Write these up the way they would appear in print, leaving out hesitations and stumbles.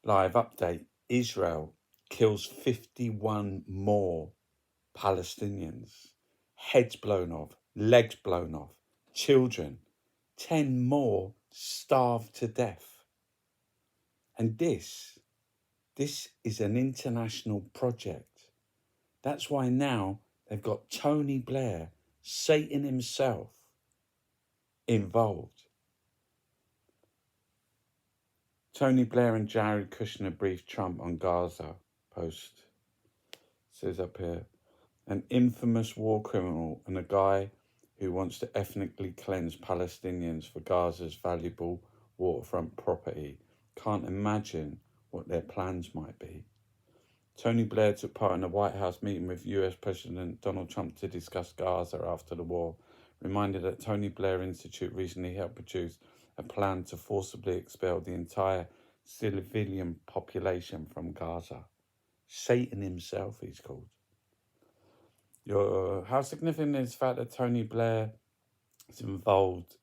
Live update. Israel kills 51 more Palestinians. Heads blown off, legs blown off, children. 10 more starved to death. And this is an international project. That's why now they've got Tony Blair, Satan himself, involved. Tony Blair and Jared Kushner briefed Trump on Gaza. Post says up here, an infamous war criminal and a guy who wants to ethnically cleanse Palestinians for Gaza's valuable waterfront property. Can't imagine what their plans might be. Tony Blair took part in a White House meeting with US President Donald Trump to discuss Gaza after the war. Reminded that Tony Blair Institute recently helped produce a plan to forcibly expel the entire civilian population from Gaza. Satan himself, he's called. How significant is the fact that Tony Blair is involved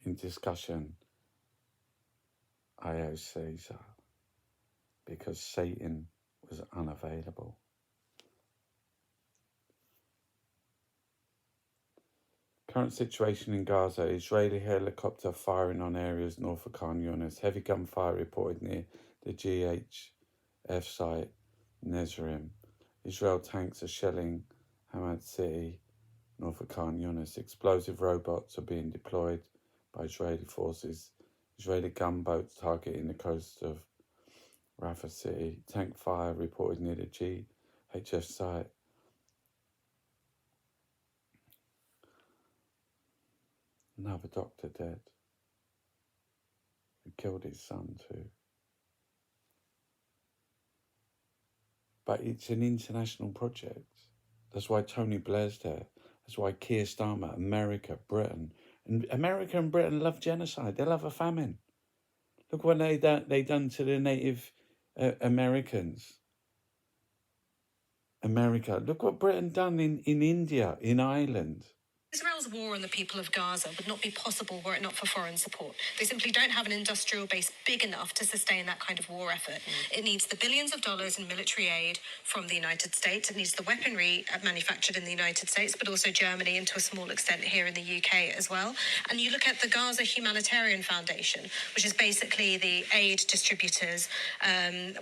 in discussion? I.O. Caesar, because Satan was unavailable. Current situation in Gaza. Israeli helicopter firing on areas north of Khan Yunis. Heavy gunfire reported near the GHF site, Nezrim. Israel tanks are shelling Hamad City, north of Khan Yunis. Explosive robots are being deployed by Israeli forces. Israeli gunboats targeting the coast of Rafah City. Tank fire reported near the GHF site. Another doctor dead. Who killed his son too. But it's an international project. That's why Tony Blair's there. That's why Keir Starmer, America, Britain. And America and Britain love genocide. They love a famine. Look what they done to the Native Americans. America. Look what Britain done in India, in Ireland. Israel's war on the people of Gaza would not be possible were it not for foreign support. They simply don't have an industrial base big enough to sustain that kind of war effort. It needs the billions of dollars in military aid from the United States. It needs the weaponry manufactured in the United States, but also Germany and to a small extent here in the UK as well. And you look at the Gaza Humanitarian Foundation, which is basically the aid distributors,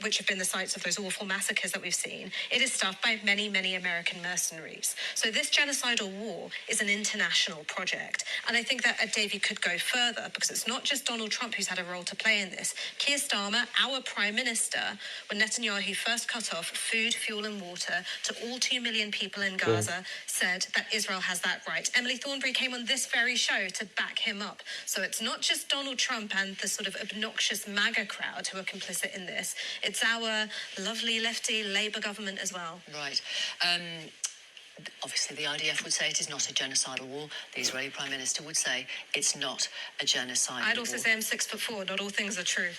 which have been the sites of those awful massacres that we've seen. It is staffed by many, many American mercenaries. So this genocidal war is an international project. And I think that Davey could go further because it's not just Donald Trump who's had a role to play in this. Keir Starmer, our Prime Minister, when Netanyahu first cut off food, fuel and water to all 2 million people in Gaza, said that Israel has that right. Emily Thornberry came on this very show to back him up. So it's not just Donald Trump and the sort of obnoxious MAGA crowd who are complicit in this. It's our lovely lefty Labour government as well. Right. Obviously, the IDF would say it is not a genocidal war. The Israeli Prime Minister would say it's not a genocidal war. I'd also say I'm 6'4". Not all things are true.